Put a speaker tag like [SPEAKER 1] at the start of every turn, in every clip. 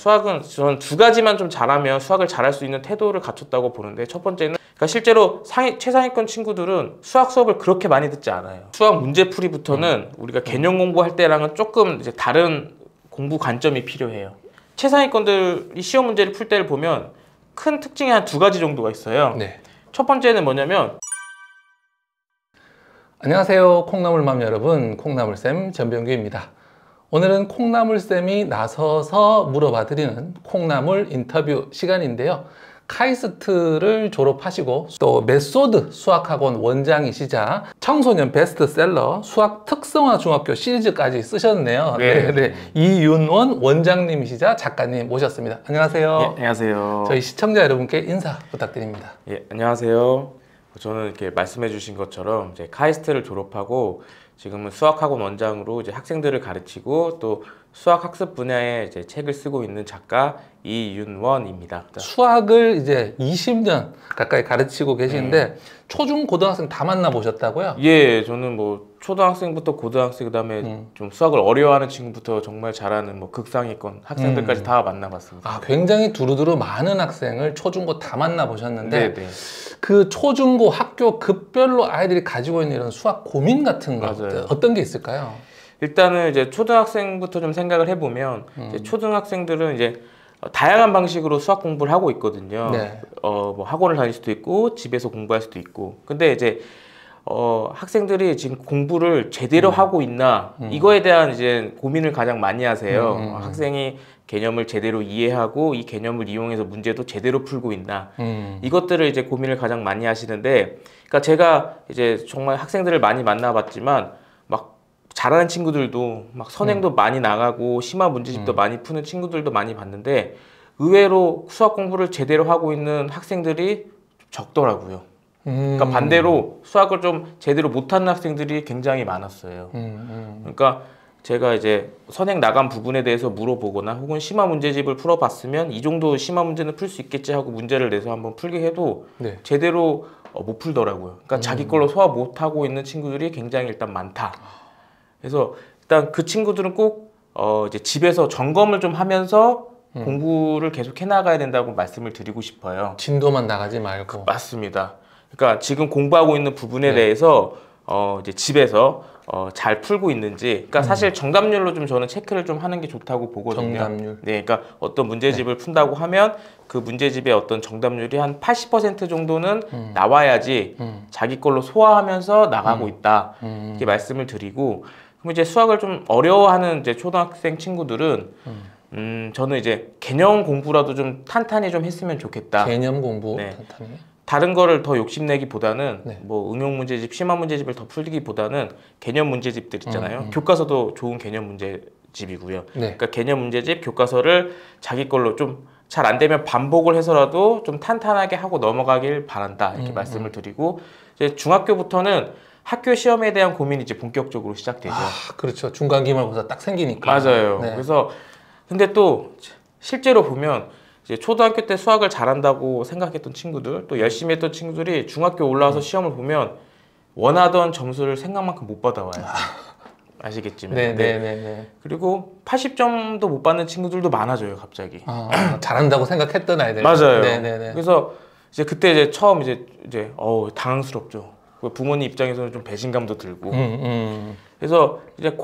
[SPEAKER 1] 수학은 저는 두 가지만 좀 잘하면 수학을 잘할 수 있는 태도를 갖췄다고 보는데, 첫 번째는 그러니까 실제로 최상위권 친구들은 수학 수업을 그렇게 많이 듣지 않아요. 수학 문제풀이부터는 우리가 개념 공부할 때랑은 조금 이제 다른 공부 관점이 필요해요. 최상위권들이 시험 문제를 풀 때를 보면 큰 특징이 한 두 가지 정도가 있어요.
[SPEAKER 2] 네.
[SPEAKER 1] 첫 번째는 뭐냐면,
[SPEAKER 2] 안녕하세요, 콩나물맘 여러분, 콩나물쌤 전병규입니다. 오늘은 콩나물쌤이 나서서 물어봐드리는 콩나물 인터뷰 시간인데요. 카이스트를 졸업하시고 또 메소드 수학학원 원장이시자 청소년 베스트셀러 수학 특성화 중학교 시리즈까지 쓰셨네요.
[SPEAKER 1] 네.
[SPEAKER 2] 이윤원 원장님이시자 작가님 모셨습니다. 안녕하세요.
[SPEAKER 1] 예, 안녕하세요.
[SPEAKER 2] 저희 시청자 여러분께 인사 부탁드립니다.
[SPEAKER 1] 예, 안녕하세요. 저는 이렇게 말씀해 주신 것처럼 이제 카이스트를 졸업하고 지금은 수학학원 원장으로 이제 학생들을 가르치고 또 수학 학습 분야에 이제 책을 쓰고 있는 작가 이윤원입니다.
[SPEAKER 2] 수학을 이제 20년 가까이 가르치고 계시는데 초중 고등학생 다 만나보셨다고요?
[SPEAKER 1] 예, 저는 뭐 초등학생부터 고등학생, 그다음에 좀 수학을 어려워하는 친구부터 정말 잘하는 뭐 극상위권 학생들까지 다 만나봤습니다.
[SPEAKER 2] 아, 굉장히 두루두루 많은 학생을 초중고 다 만나보셨는데
[SPEAKER 1] 네네.
[SPEAKER 2] 그 초중고 학교 급별로 아이들이 가지고 있는 이런 수학 고민 같은 것들 어떤 게 있을까요?
[SPEAKER 1] 일단은 이제 초등학생부터 좀 생각을 해보면 이제 초등학생들은 이제 다양한 방식으로 수학 공부를 하고 있거든요.
[SPEAKER 2] 네.
[SPEAKER 1] 뭐 학원을 다닐 수도 있고 집에서 공부할 수도 있고. 근데 이제 학생들이 지금 공부를 제대로 하고 있나 이거에 대한 이제 고민을 가장 많이 하세요. 학생이 개념을 제대로 이해하고 이 개념을 이용해서 문제도 제대로 풀고 있나 이것들을 이제 고민을 가장 많이 하시는데, 그러니까 제가 이제 정말 학생들을 많이 만나봤지만 막 잘하는 친구들도 막 선행도 많이 나가고 심화 문제집도 많이 푸는 친구들도 많이 봤는데 의외로 수학 공부를 제대로 하고 있는 학생들이 적더라고요. 그러니까 반대로 수학을 좀 제대로 못하는 학생들이 굉장히 많았어요. 그러니까 제가 이제 선행 나간 부분에 대해서 물어보거나 혹은 심화 문제집을 풀어봤으면 이 정도 심화 문제는 풀 수 있겠지 하고 문제를 내서 한번 풀게 해도
[SPEAKER 2] 네.
[SPEAKER 1] 제대로 못 풀더라고요. 그러니까 자기 걸로 소화 못하고 있는 친구들이 굉장히 일단 많다. 그래서 일단 그 친구들은 꼭 이제 집에서 점검을 좀 하면서 공부를 계속 해나가야 된다고 말씀을 드리고 싶어요.
[SPEAKER 2] 진도만 나가지 말고.
[SPEAKER 1] 맞습니다. 그러니까 지금 공부하고 있는 부분에 대해서 이제 집에서 잘 풀고 있는지, 그러니까 사실 정답률로 좀 저는 체크를 좀 하는 게 좋다고 보거든요.
[SPEAKER 2] 정답률.
[SPEAKER 1] 네, 그러니까 어떤 문제집을 푼다고 하면 그 문제집의 어떤 정답률이 한 80% 정도는 나와야지 자기 걸로 소화하면서 나가고 있다. 이렇게 말씀을 드리고, 그럼 이제 수학을 좀 어려워하는 이제 초등학생 친구들은 저는 이제 개념 공부라도 좀 탄탄히 좀 했으면 좋겠다.
[SPEAKER 2] 개념 공부
[SPEAKER 1] 네.
[SPEAKER 2] 탄탄히.
[SPEAKER 1] 다른 거를 더 욕심내기보다는 뭐 응용 문제집, 심화 문제집을 더 풀기보다는 개념 문제집들 있잖아요. 교과서도 좋은 개념 문제집이고요. 그러니까 개념 문제집, 교과서를 자기 걸로 좀 잘 안 되면 반복을 해서라도 좀 탄탄하게 하고 넘어가길 바란다. 이렇게 말씀을 드리고, 이제 중학교부터는 학교 시험에 대한 고민이 이제 본격적으로 시작되죠.
[SPEAKER 2] 아, 그렇죠. 중간 기말고사 딱 생기니까.
[SPEAKER 1] 맞아요. 그래서 근데 또 실제로 보면 이제 초등학교 때 수학을 잘한다고 생각했던 친구들, 또 열심히 했던 친구들이 중학교 올라와서 시험을 보면 원하던 점수를 생각만큼 못 받아와요. 아시겠지만.
[SPEAKER 2] 네.
[SPEAKER 1] 그리고 80점도 못 받는 친구들도 많아져요, 갑자기.
[SPEAKER 2] 잘한다고 생각했던 아이들.
[SPEAKER 1] 맞아요.
[SPEAKER 2] 네네네.
[SPEAKER 1] 그래서 이제 그때 이제 처음 이제 당황스럽죠. 부모님 입장에서는 좀 배신감도 들고. 그래서 이제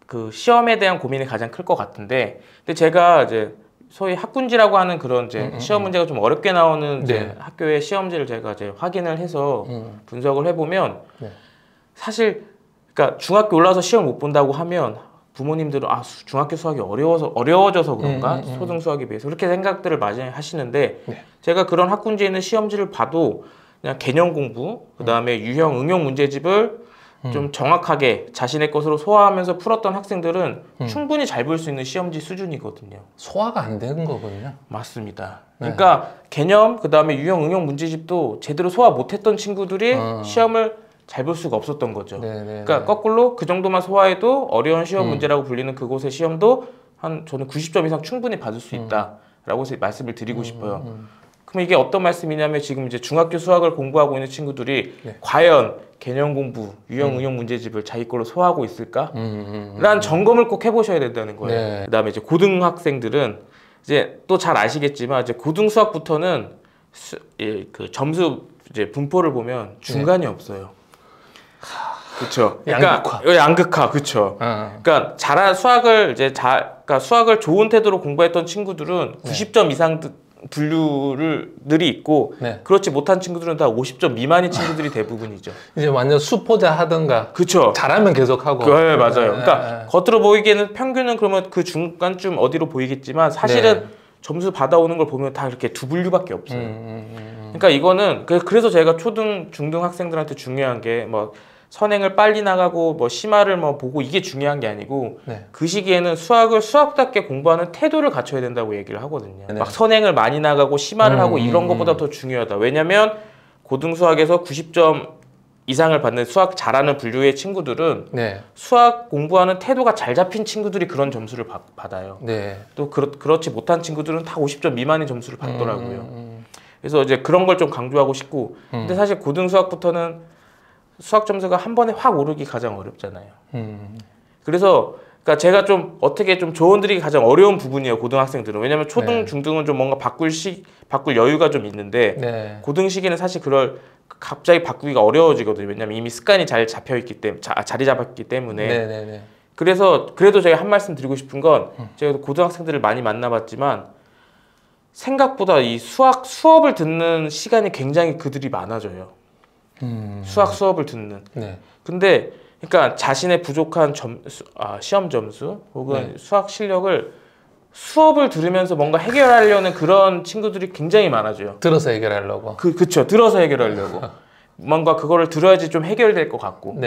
[SPEAKER 1] 그 시험에 대한 고민이 가장 클 것 같은데, 근데 제가 이제 소위 학군지라고 하는 그런 이제 시험 문제가 좀 어렵게 나오는 이제 학교의 시험지를 제가 이제 확인을 해서 분석을 해보면 사실 그러니까 중학교 올라와서 시험 못 본다고 하면 부모님들은 중학교 수학이 어려워져서 그런가 초등 수학에 비해서 그렇게 생각들을 많이 하시는데 제가 그런 학군지에 있는 시험지를 봐도 그냥 개념 공부, 그 다음에 유형, 응용 문제집을 좀 정확하게 자신의 것으로 소화하면서 풀었던 학생들은 충분히 잘 볼 수 있는 시험지 수준이거든요.
[SPEAKER 2] 소화가 안 되는 거거든요.
[SPEAKER 1] 맞습니다. 그러니까 개념, 그 다음에 유형, 응용 문제집도 제대로 소화 못했던 친구들이 시험을 잘 볼 수가 없었던 거죠. 그러니까 거꾸로 그 정도만 소화해도 어려운 시험 문제라고 불리는 그곳의 시험도 저는 90점 이상 충분히 받을 수 있다라고 말씀을 드리고 싶어요. 그럼 이게 어떤 말씀이냐면 지금 이제 중학교 수학을 공부하고 있는 친구들이 과연 개념 공부, 유형, 응용 문제집을 자기 걸로 소화하고 있을까? 라는 점검을 꼭 해보셔야 된다는 거예요. 그다음에 이제 고등학생들은 이제 또 잘 아시겠지만 이제 고등 수학부터는 그 점수 이제 분포를 보면 중간이 없어요. 그렇죠. 그러니까 양극화, 그렇죠. 그러니까 잘한 수학을 이제 그러니까 수학을 좋은 태도로 공부했던 친구들은 90점 이상 분류들이 있고 그렇지 못한 친구들은 다 50점 미만인 친구들이 대부분이죠.
[SPEAKER 2] 이제 완전 수포자 하든가.
[SPEAKER 1] 그렇죠.
[SPEAKER 2] 잘하면 계속하고.
[SPEAKER 1] 네, 맞아요. 그러니까 겉으로 보이기에는 평균은 그러면 그 중간쯤 어디로 보이겠지만 사실은 점수 받아오는 걸 보면 다 이렇게 두 분류밖에 없어요. 그러니까 이거는 그래서 제가 초등, 중등 학생들한테 중요한 게 뭐 선행을 빨리 나가고 뭐 심화를 뭐 보고 이게 중요한 게 아니고 그 시기에는 수학을 수학답게 공부하는 태도를 갖춰야 된다고 얘기를 하거든요. 막 선행을 많이 나가고 심화를 하고 이런 것보다 더 중요하다. 왜냐면 고등 수학에서 90점 이상을 받는 수학 잘하는 분류의 친구들은 수학 공부하는 태도가 잘 잡힌 친구들이 그런 점수를 받아요. 또 그렇지 못한 친구들은 다 50점 미만의 점수를 받더라고요. 그래서 이제 그런 걸 좀 강조하고 싶고 근데 사실 고등 수학부터는 수학 점수가 한 번에 확 오르기 가장 어렵잖아요. 그래서 그러니까 제가 좀 어떻게 좀 조언드리기 가장 어려운 부분이에요. 고등학생들은. 왜냐면 초등, 중등은 좀 뭔가 바꿀 여유가 좀 있는데 고등 시기는 사실 갑자기 바꾸기가 어려워지거든요. 왜냐면 이미 습관이 잘 잡혀있기 때문에 자리 잡았기 때문에. 그래서 그래도 제가 한 말씀 드리고 싶은 건 제가 고등학생들을 많이 만나봤지만 생각보다 이 수업을 듣는 시간이 굉장히 그들이 많아져요. 수학 수업을 듣는. 근데 그러니까 자신의 부족한 시험 점수 혹은 수학 실력을 수업을 들으면서 뭔가 해결하려는 그런 친구들이 굉장히 많아져요.
[SPEAKER 2] 들어서 해결하려고.
[SPEAKER 1] 그쵸. 들어서 해결하려고. 뭔가 그거를 들어야지 좀 해결될 것 같고.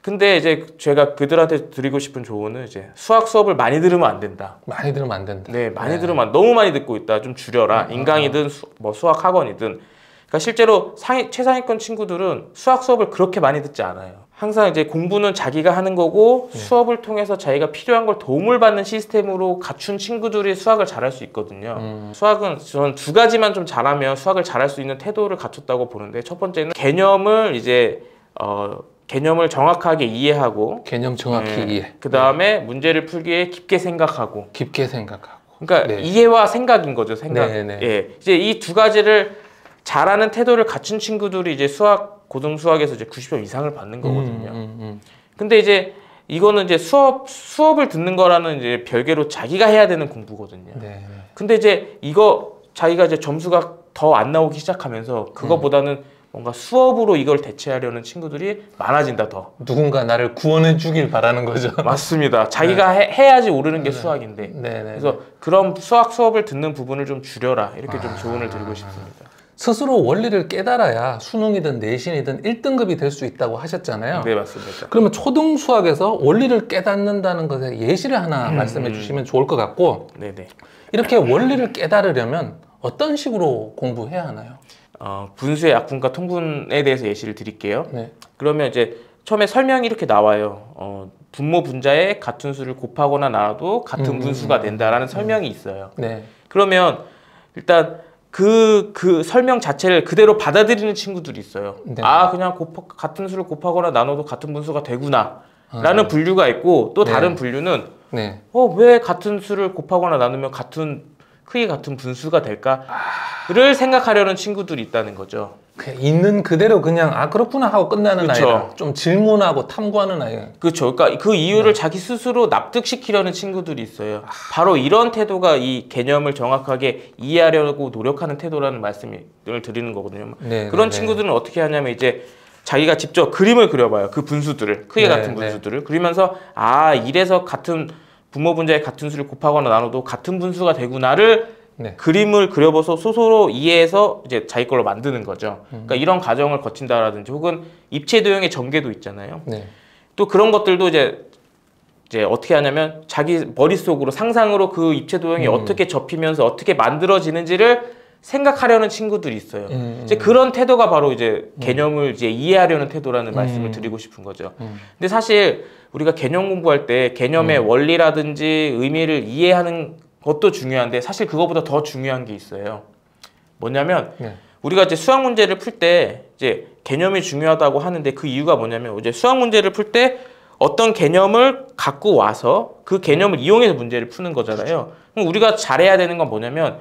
[SPEAKER 1] 근데 이제 제가 그들한테 드리고 싶은 조언은 이제 수학 수업을 많이 들으면 안 된다.
[SPEAKER 2] 많이 들으면 안 된다.
[SPEAKER 1] 많이 들으면 너무 많이 듣고 있다. 좀 줄여라. 인강이든 뭐 수학 학원이든. 그러니까 실제로 최상위권 친구들은 수학 수업을 그렇게 많이 듣지 않아요. 항상 이제 공부는 자기가 하는 거고 수업을 통해서 자기가 필요한 걸 도움을 받는 시스템으로 갖춘 친구들이 수학을 잘할 수 있거든요. 수학은 저는 두 가지만 좀 잘하면 수학을 잘할 수 있는 태도를 갖췄다고 보는데 첫 번째는 개념을 정확하게 이해하고
[SPEAKER 2] 개념 정확히 이해.
[SPEAKER 1] 그 다음에 문제를 풀기에 깊게 생각하고. 그러니까
[SPEAKER 2] 네.
[SPEAKER 1] 이해와 생각인 거죠. 생각. 예, 이제 이 두 가지를 잘하는 태도를 갖춘 친구들이 이제 고등 수학에서 이제 90점 이상을 받는 거거든요. 근데 이제 이거는 이제 수업을 듣는 거라는 이제 별개로 자기가 해야 되는 공부거든요. 근데 이제 이거 자기가 이제 점수가 더 안 나오기 시작하면서 그거보다는 뭔가 수업으로 이걸 대체하려는 친구들이 많아진다 더.
[SPEAKER 2] 누군가 나를 구원해 주길 바라는 거죠.
[SPEAKER 1] 맞습니다. 자기가 해야지 오르는 게 수학인데. 그래서 그런 수업을 듣는 부분을 좀 줄여라. 이렇게 좀 조언을 드리고 싶습니다.
[SPEAKER 2] 스스로 원리를 깨달아야 수능이든 내신이든 1등급이 될 수 있다고 하셨잖아요.
[SPEAKER 1] 네, 맞습니다.
[SPEAKER 2] 그러면 초등 수학에서 원리를 깨닫는다는 것에 예시를 하나 말씀해 주시면 좋을 것 같고 이렇게 원리를 깨달으려면 어떤 식으로 공부해야 하나요?
[SPEAKER 1] 분수의 약분과 통분에 대해서 예시를 드릴게요. 그러면 이제 처음에 설명이 이렇게 나와요. 분모 분자에 같은 수를 곱하거나 나눠도 같은 분수가 된다라는 설명이 있어요. 그러면 일단 그 설명 자체를 그대로 받아들이는 친구들이 있어요. 그냥 같은 수를 곱하거나 나눠도 같은 분수가 되구나 라는 분류가 있고 또 다른 분류는 왜 같은 수를 곱하거나 나누면 크기 같은 분수가 될까를 생각하려는 친구들이 있다는 거죠.
[SPEAKER 2] 있는 그대로 그냥 그렇구나 하고 끝나는 아이가 좀 질문하고 탐구하는 아이가.
[SPEAKER 1] 그렇죠. 그러니까 그 이유를 자기 스스로 납득시키려는 친구들이 있어요. 바로 이런 태도가 이 개념을 정확하게 이해하려고 노력하는 태도라는 말씀을 드리는 거거든요. 그런 친구들은 어떻게 하냐면 이제 자기가 직접 그림을 그려봐요. 그 분수들을, 크기 같은 분수들을 그리면서 이래서 같은 분모 분자의 같은 수를 곱하거나 나눠도 같은 분수가 되구나를 그림을 그려봐서 스스로 이해해서 이제 자기 걸로 만드는 거죠. 그러니까 이런 과정을 거친다라든지 혹은 입체 도형의 전개도 있잖아요. 또 그런 것들도 이제 어떻게 하냐면 자기 머릿속으로 상상으로 그 입체 도형이 어떻게 접히면서 어떻게 만들어지는지를 생각하려는 친구들이 있어요. 이제 그런 태도가 바로 이제 개념을 이제 이해하려는 태도라는 말씀을 드리고 싶은 거죠. 근데 사실 우리가 개념 공부할 때 개념의 원리라든지 의미를 이해하는 것도 중요한데 사실 그거보다 더 중요한 게 있어요. 뭐냐면 우리가 이제 수학 문제를 풀 때 이제 개념이 중요하다고 하는데 그 이유가 뭐냐면 이제 수학 문제를 풀 때 어떤 개념을 갖고 와서 그 개념을 이용해서 문제를 푸는 거잖아요. 그럼 우리가 잘해야 되는 건 뭐냐면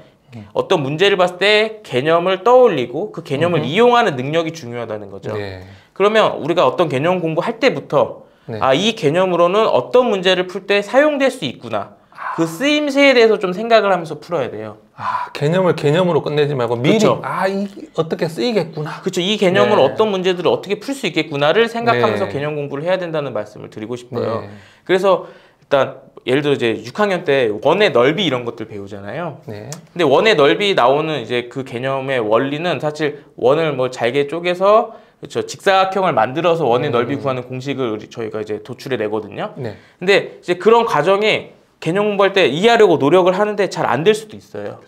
[SPEAKER 1] 어떤 문제를 봤을 때 개념을 떠올리고 그 개념을 이용하는 능력이 중요하다는 거죠.
[SPEAKER 2] 네.
[SPEAKER 1] 그러면 우리가 어떤 개념 공부할 때부터
[SPEAKER 2] 네.
[SPEAKER 1] 아, 이 개념으로는 어떤 문제를 풀 때 사용될 수 있구나. 그 쓰임새에 대해서 좀 생각을 하면서 풀어야 돼요.
[SPEAKER 2] 아, 개념을 개념으로 끝내지 말고 미리
[SPEAKER 1] 그쵸.
[SPEAKER 2] 아, 이 어떻게 쓰이겠구나.
[SPEAKER 1] 그렇죠. 이 개념을
[SPEAKER 2] 네.
[SPEAKER 1] 어떤 문제들을 어떻게 풀 수 있겠구나를 생각하면서
[SPEAKER 2] 네.
[SPEAKER 1] 개념 공부를 해야 된다는 말씀을 드리고 싶어요.
[SPEAKER 2] 네.
[SPEAKER 1] 그래서 일단 예를 들어 이제 6학년 때 원의 넓이 이런 것들 배우잖아요.
[SPEAKER 2] 네.
[SPEAKER 1] 근데 원의 넓이 나오는 이제 그 개념의 원리는 사실 원을 뭐 잘게 쪼개서 그렇죠. 직사각형을 만들어서 원의 넓이 구하는 공식을 저희가 이제 도출해 내거든요.
[SPEAKER 2] 네.
[SPEAKER 1] 근데 이제 그런 과정이 개념 공부할 때 이해하려고 노력을 하는데 잘 안 될 수도 있어요.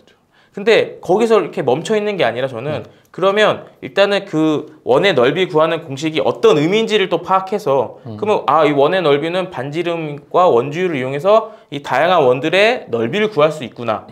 [SPEAKER 1] 근데 거기서 이렇게 멈춰 있는 게 아니라 저는 그러면 일단은 그 원의 넓이 구하는 공식이 어떤 의미인지를 또 파악해서 그러면 아, 이 원의 넓이는 반지름과 원주율을 이용해서 이 다양한 원들의 넓이를 구할 수 있구나.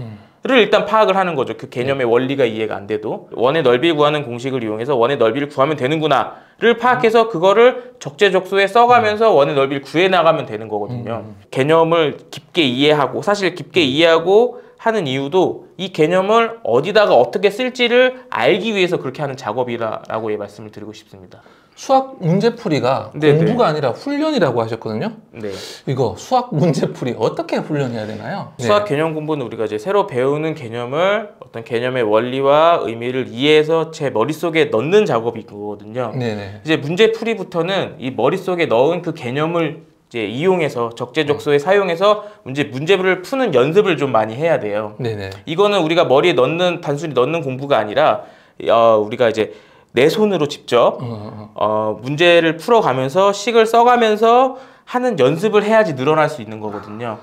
[SPEAKER 1] 를 일단 파악을 하는 거죠. 그 개념의 원리가 이해가 안 돼도 원의 넓이를 구하는 공식을 이용해서 원의 넓이를 구하면 되는구나를 파악해서 그거를 적재적소에 써가면서 원의 넓이를 구해 나가면 되는 거거든요. 개념을 깊게 이해하고 사실 깊게 이해하고 하는 이유도 이 개념을 어디다가 어떻게 쓸지를 알기 위해서 그렇게 하는 작업이라고 말씀을 드리고 싶습니다.
[SPEAKER 2] 수학 문제풀이가
[SPEAKER 1] 네네.
[SPEAKER 2] 공부가 아니라 훈련이라고 하셨거든요.
[SPEAKER 1] 네.
[SPEAKER 2] 이거 수학 문제풀이 어떻게 훈련해야 되나요?
[SPEAKER 1] 수학 개념 공부는 우리가 이제 새로 배우는 개념을 어떤 개념의 원리와 의미를 이해해서 제 머릿속에 넣는 작업이거든요.
[SPEAKER 2] 네네.
[SPEAKER 1] 이제 문제풀이부터는 이 머릿속에 넣은 그 개념을 이제 이용해서 적재적소에 사용해서 문제를 푸는 연습을 좀 많이 해야 돼요.
[SPEAKER 2] 네네.
[SPEAKER 1] 이거는 우리가 머리에 단순히 넣는 공부가 아니라 우리가 이제 내 손으로 직접 문제를 풀어가면서 식을 써가면서 하는 연습을 해야지 늘어날 수 있는 거거든요.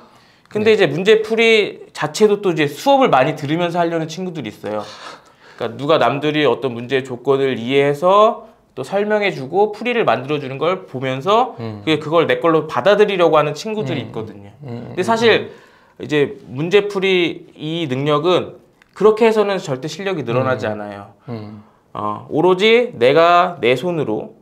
[SPEAKER 1] 근데
[SPEAKER 2] 네.
[SPEAKER 1] 이제 문제풀이 자체도 또 이제 수업을 많이 들으면서 하려는 친구들이 있어요. 그러니까 누가 남들이 어떤 문제의 조건을 이해해서 또 설명해주고 풀이를 만들어주는 걸 보면서 그걸 내 걸로 받아들이려고 하는 친구들이 있거든요. 근데 사실 이제 문제풀이 이 능력은 그렇게 해서는 절대 실력이 늘어나지 않아요. 오로지 내가 내 손으로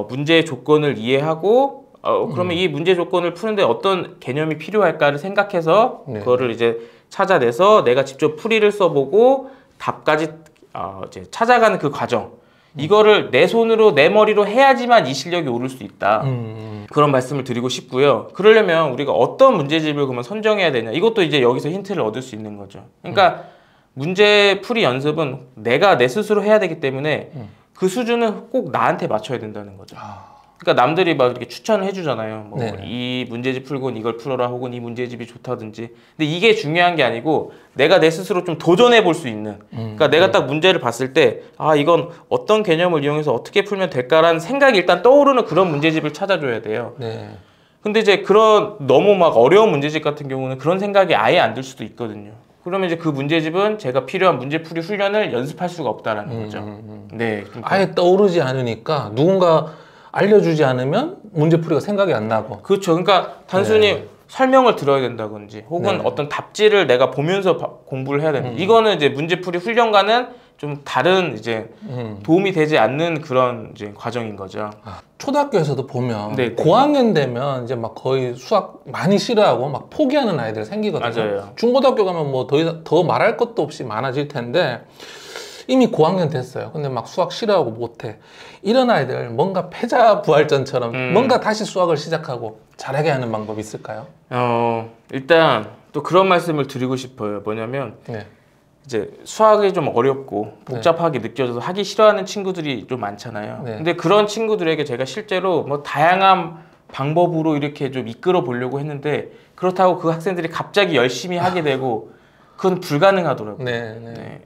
[SPEAKER 1] 문제의 조건을 이해하고 그러면 이 문제 조건을 푸는데 어떤 개념이 필요할까를 생각해서
[SPEAKER 2] 네.
[SPEAKER 1] 그거를 이제 찾아내서 내가 직접 풀이를 써보고 답까지 이제 찾아가는 그 과정. 이거를 내 손으로 내 머리로 해야지만 이 실력이 오를 수 있다. 그런 말씀을 드리고 싶고요. 그러려면 우리가 어떤 문제집을 그러면 선정해야 되냐. 이것도 이제 여기서 힌트를 얻을 수 있는 거죠. 그러니까 문제 풀이 연습은 내가 내 스스로 해야 되기 때문에 그 수준은 꼭 나한테 맞춰야 된다는 거죠. 그러니까 남들이 막 이렇게 추천을 해주잖아요. 뭐 이 문제집 풀고는 이걸 풀어라 혹은 이 문제집이 좋다든지. 근데 이게 중요한 게 아니고 내가 내 스스로 좀 도전해 볼 수 있는. 그러니까 내가 딱 문제를 봤을 때 아, 이건 어떤 개념을 이용해서 어떻게 풀면 될까라는 생각이 일단 떠오르는 그런 문제집을 찾아줘야 돼요.
[SPEAKER 2] 네.
[SPEAKER 1] 근데 이제 그런 너무 막 어려운 문제집 같은 경우는 그런 생각이 아예 안 들 수도 있거든요. 그러면 이제 그 문제집은 제가 필요한 문제풀이 훈련을 연습할 수가 없다라는 거죠. 네.
[SPEAKER 2] 아예 떠오르지 않으니까 누군가 알려주지 않으면 문제풀이가 생각이 안 나고.
[SPEAKER 1] 그렇죠. 그러니까 단순히 설명을 들어야 된다든지 혹은 어떤 답지를 내가 보면서 공부를 해야 되는. 이거는 이제 문제풀이 훈련과는 좀 다른 이제 도움이 되지 않는 그런 이제 과정인 거죠.
[SPEAKER 2] 초등학교에서도 보면
[SPEAKER 1] 네.
[SPEAKER 2] 고학년 되면 이제 막 거의 수학 많이 싫어하고 막 포기하는 아이들 생기거든요.
[SPEAKER 1] 맞아요.
[SPEAKER 2] 중고등학교 가면 뭐 더 말할 것도 없이 많아질 텐데 이미 고학년 됐어요. 근데 막 수학 싫어하고 못해. 이런 아이들 뭔가 패자부활전처럼 뭔가 다시 수학을 시작하고 잘하게 하는 방법이 있을까요?
[SPEAKER 1] 일단 또 그런 말씀을 드리고 싶어요. 뭐냐면
[SPEAKER 2] 네.
[SPEAKER 1] 이제 수학이 좀 어렵고 복잡하게 느껴져서 하기 싫어하는 친구들이 좀 많잖아요.
[SPEAKER 2] 네.
[SPEAKER 1] 근데 그런 친구들에게 제가 실제로 뭐 다양한 방법으로 이렇게 좀 이끌어 보려고 했는데 그렇다고 그 학생들이 갑자기 열심히 하게 되고 그건 불가능하더라고요.
[SPEAKER 2] 네.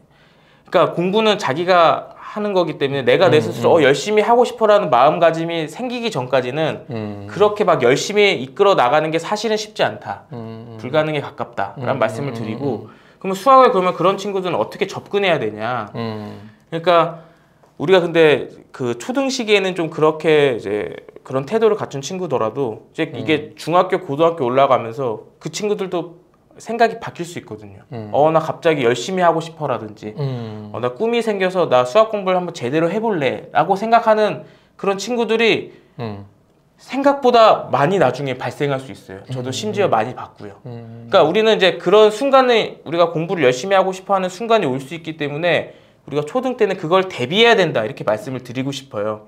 [SPEAKER 1] 그러니까 공부는 자기가 하는 거기 때문에 내가 내 스스로 열심히 하고 싶어라는 마음가짐이 생기기 전까지는 그렇게 막 열심히 이끌어 나가는 게 사실은 쉽지 않다. 불가능에 가깝다라는 말씀을 드리고 그러면 수학을 그러면 그런 친구들은 어떻게 접근해야 되냐. 그러니까 우리가 근데 그 초등 시기에는 좀 그렇게 이제 그런 태도를 갖춘 친구더라도 이제 이게 중학교, 고등학교 올라가면서 그 친구들도 생각이 바뀔 수 있거든요. 나 갑자기 열심히 하고 싶어라든지 나 꿈이 생겨서 나 수학 공부를 한번 제대로 해볼래 라고 생각하는 그런 친구들이 생각보다 많이 나중에 발생할 수 있어요. 저도 심지어 많이 봤고요. 그러니까 우리는 이제 그런 순간에 우리가 공부를 열심히 하고 싶어하는 순간이 올 수 있기 때문에 우리가 초등 때는 그걸 대비해야 된다 이렇게 말씀을 드리고 싶어요.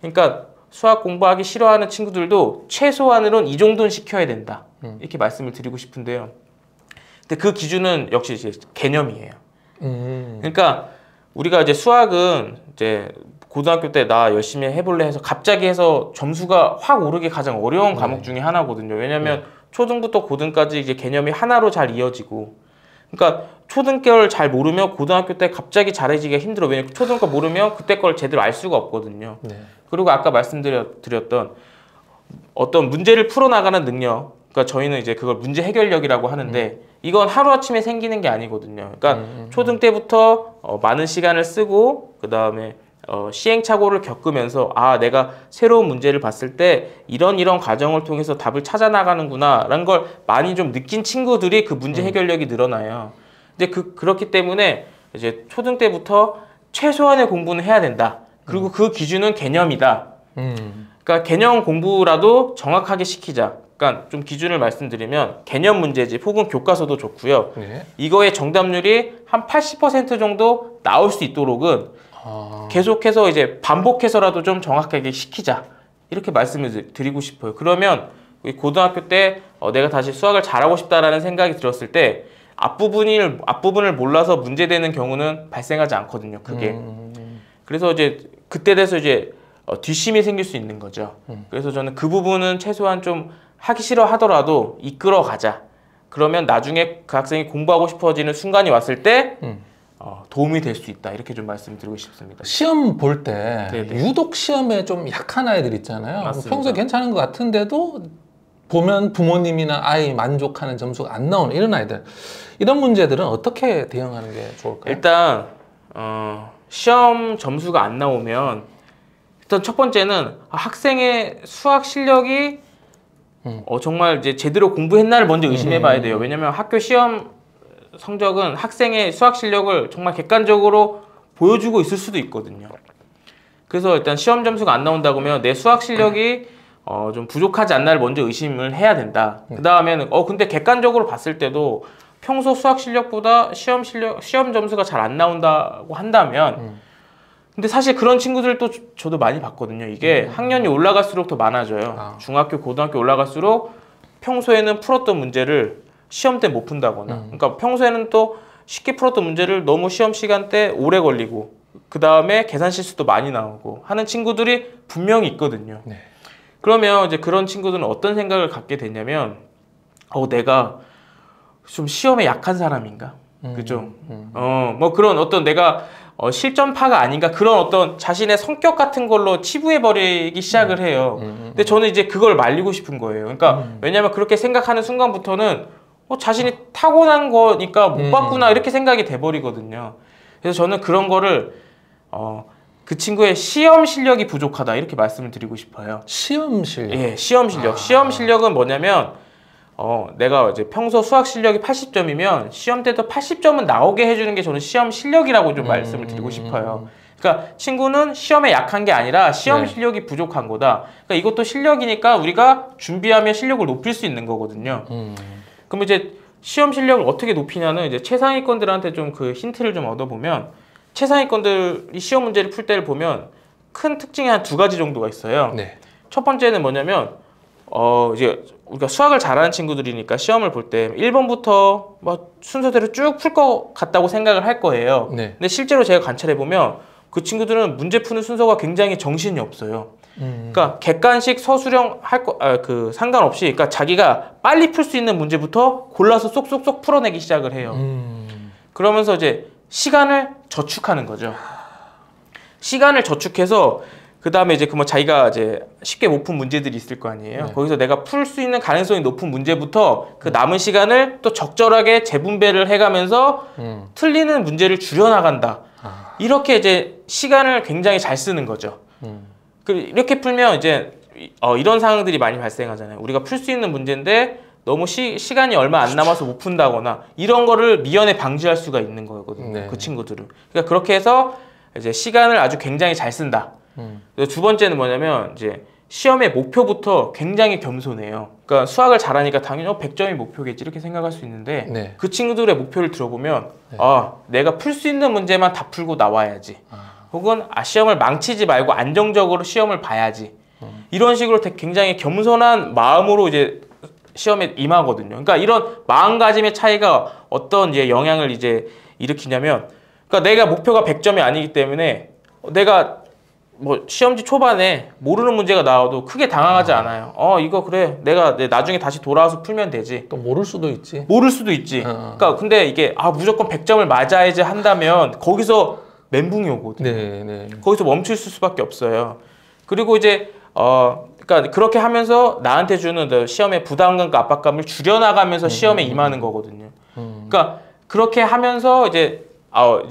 [SPEAKER 1] 그러니까 수학 공부하기 싫어하는 친구들도 최소한으로는 이 정도는 시켜야 된다 이렇게 말씀을 드리고 싶은데요. 근데 그 기준은 역시 이제 개념이에요. 그러니까 우리가 이제 수학은 이제 고등학교 때 나 열심히 해볼래 해서 갑자기 해서 점수가 확 오르기 가장 어려운 과목 중에 하나거든요. 왜냐하면 초등부터 고등까지 이제 개념이 하나로 잘 이어지고, 그러니까 초등 걸 잘 모르면 고등학교 때 갑자기 잘해지기가 힘들어. 왜냐면 초등 거 모르면 그때 걸 제대로 알 수가 없거든요. 그리고 아까 말씀드렸던 어떤 문제를 풀어나가는 능력, 그러니까 저희는 이제 그걸 문제 해결력이라고 하는데 이건 하루아침에 생기는 게 아니거든요. 그러니까 초등 때부터 많은 시간을 쓰고 그 다음에 시행착오를 겪으면서 아 내가 새로운 문제를 봤을 때 이런 과정을 통해서 답을 찾아 나가는구나 라는 걸 많이 좀 느낀 친구들이 그 문제 해결력이 늘어나요. 근데 그렇기 때문에 이제 초등 때부터 최소한의 공부는 해야 된다. 그리고 그 기준은 개념이다. 그러니까 개념 공부라도 정확하게 시키자. 그러니까 좀 기준을 말씀드리면 개념 문제집 혹은 교과서도 좋고요. 이거의 정답률이 한 80% 정도 나올 수 있도록은 계속해서 이제 반복해서라도 좀 정확하게 시키자 이렇게 말씀을 드리고 싶어요. 그러면 고등학교 때 내가 다시 수학을 잘하고 싶다라는 생각이 들었을 때 앞부분을 몰라서 문제되는 경우는 발생하지 않거든요. 그게 그래서 이제 그때 돼서 이제 뒷심이 생길 수 있는 거죠. 그래서 저는 그 부분은 최소한 좀 하기 싫어 하더라도 이끌어 가자. 그러면 나중에 그 학생이 공부하고 싶어지는 순간이 왔을 때 도움이 될 수 있다. 이렇게 좀 말씀드리고 싶습니다.
[SPEAKER 2] 시험 볼 때 유독 시험에 좀 약한 아이들 있잖아요.
[SPEAKER 1] 맞습니다.
[SPEAKER 2] 평소에 괜찮은 것 같은데도 보면 부모님이나 아이 만족하는 점수가 안 나오는 이런 아이들. 이런 문제들은 어떻게 대응하는 게 좋을까요?
[SPEAKER 1] 일단 시험 점수가 안 나오면 일단 첫 번째는 학생의 수학 실력이 정말 이제 제대로 공부했나를 먼저 의심해 봐야 돼요. 왜냐면 학교 시험 성적은 학생의 수학 실력을 정말 객관적으로 보여주고 있을 수도 있거든요. 그래서 일단 시험 점수가 안 나온다고 하면 내 수학 실력이 좀 부족하지 않나를 먼저 의심을 해야 된다. 그 다음에는 근데 객관적으로 봤을 때도 평소 수학 실력보다 시험 점수가 잘 안 나온다고 한다면 근데 사실 그런 친구들도 저도 많이 봤거든요. 이게 학년이 올라갈수록 더 많아져요. 중학교, 고등학교 올라갈수록 평소에는 풀었던 문제를 시험 때 못 푼다거나 그러니까 평소에는 또 쉽게 풀었던 문제를 너무 시험 시간 때 오래 걸리고 그 다음에 계산 실수도 많이 나오고 하는 친구들이 분명히 있거든요. 그러면 이제 그런 친구들은 어떤 생각을 갖게 되냐면 내가 좀 시험에 약한 사람인가? 그죠? 뭐 그런 어떤 내가 실전파가 아닌가 그런 어떤 자신의 성격 같은 걸로 치부해버리기 시작을 해요. 근데 저는 이제 그걸 말리고 싶은 거예요. 그러니까 왜냐하면 그렇게 생각하는 순간부터는 자신이 타고난 거니까 못 봤구나 이렇게 생각이 돼버리거든요. 그래서 저는 그런 거를 그 친구의 시험 실력이 부족하다 이렇게 말씀을 드리고 싶어요.
[SPEAKER 2] 시험 실력?
[SPEAKER 1] 예, 시험 실력. 시험 실력은 뭐냐면 내가 이제 평소 수학 실력이 80점이면 시험 때도 80점은 나오게 해주는 게 저는 시험 실력이라고 좀 말씀을 드리고 싶어요. 그러니까 친구는 시험에 약한 게 아니라 시험 실력이 부족한 거다. 그러니까 이것도 실력이니까 우리가 준비하면 실력을 높일 수 있는 거거든요. 그럼 이제 시험 실력을 어떻게 높이냐는 이제 최상위권들한테 좀 그 힌트를 좀 얻어보면 최상위권들이 시험 문제를 풀 때를 보면 큰 특징이 한 2가지 정도가 있어요. 첫 번째는 뭐냐면 이제 우리가 수학을 잘하는 친구들이니까 시험을 볼 때 1번부터 뭐 순서대로 쭉 풀 것 같다고 생각을 할 거예요. 근데 실제로 제가 관찰해 보면 그 친구들은 문제 푸는 순서가 굉장히 정신이 없어요. 그러니까 객관식 서술형 상관없이 그러니까 자기가 빨리 풀 수 있는 문제부터 골라서 쏙쏙쏙 풀어내기 시작을 해요. 그러면서 이제 시간을 저축하는 거죠. 시간을 저축해서 그 다음에 이제 자기가 이제 쉽게 못 푼 문제들이 있을 거 아니에요. 거기서 내가 풀 수 있는 가능성이 높은 문제부터 그 남은 시간을 또 적절하게 재분배를 해가면서 틀리는 문제를 줄여나간다. 이렇게 이제 시간을 굉장히 잘 쓰는 거죠. 이렇게 풀면 이제 이런 상황들이 많이 발생하잖아요. 우리가 풀 수 있는 문제인데 너무 시간이 얼마 안 남아서 못 푼다거나 이런 거를 미연에 방지할 수가 있는 거거든요. 그 친구들은. 그러니까 그렇게 해서 이제 시간을 아주 굉장히 잘 쓴다. 두 번째는 뭐냐면 이제 시험의 목표부터 굉장히 겸손해요. 그러니까 수학을 잘하니까 당연히 100점이 목표겠지 이렇게 생각할 수 있는데
[SPEAKER 2] 네.
[SPEAKER 1] 그 친구들의 목표를 들어보면
[SPEAKER 2] 네.
[SPEAKER 1] 내가 풀 수 있는 문제만 다 풀고 나와야지. 혹은 시험을 망치지 말고 안정적으로 시험을 봐야지. 이런 식으로 굉장히 겸손한 마음으로 이제 시험에 임하거든요. 그러니까 이런 마음가짐의 차이가 어떤 이제 영향을 이제 일으키냐면, 그러니까 내가 목표가 100점이 아니기 때문에 내가 뭐 시험지 초반에 모르는 문제가 나와도 크게 당황하지 않아요. 이거 그래 내가 나중에 다시 돌아와서 풀면 되지.
[SPEAKER 2] 또 모를 수도 있지.
[SPEAKER 1] 모를 수도 있지. 그러니까 근데 이게 무조건 100점을 맞아야지 한다면 거기서 멘붕이 오거든요.
[SPEAKER 2] 네, 네.
[SPEAKER 1] 거기서 멈출 수밖에 없어요. 그리고 이제 그러니까 그렇게 하면서 나한테 주는 시험의 부담감과 압박감을 줄여나가면서 시험에 임하는 거거든요. 그러니까 그렇게 하면서 이제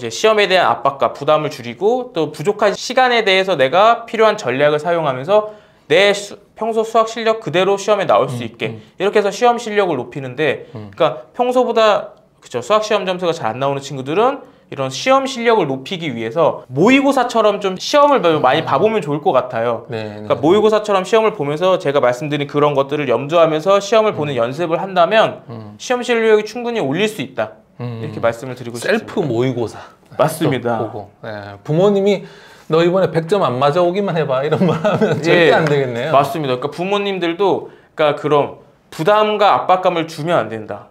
[SPEAKER 1] 시험에 대한 압박과 부담을 줄이고 또 부족한 시간에 대해서 내가 필요한 전략을 사용하면서 내 평소 수학 실력 그대로 시험에 나올 수 있게 이렇게 해서 시험 실력을 높이는데, 그러니까 평소보다 그쵸, 수학 시험 점수가 잘 안 나오는 친구들은 이런 시험 실력을 높이기 위해서 모의고사처럼 좀 시험을 많이 봐보면 좋을 것 같아요.
[SPEAKER 2] 네,
[SPEAKER 1] 그러니까 모의고사처럼 시험을 보면서 제가 말씀드린 그런 것들을 염두하면서 시험을 보는 연습을 한다면 시험 실력이 충분히 올릴 수 있다. 이렇게 말씀을 드리고 싶습니다.
[SPEAKER 2] 셀프 모의고사.
[SPEAKER 1] 맞습니다.
[SPEAKER 2] 보고. 네. 부모님이 너 이번에 100점 안 맞아 오기만 해봐 이런 말 하면 절대 안 되겠네요.
[SPEAKER 1] 맞습니다. 그러니까 부모님들도 그러니까 그런 부담과 압박감을 주면 안 된다.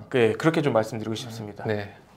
[SPEAKER 1] 그렇게 좀 말씀드리고 싶습니다.
[SPEAKER 2] 네.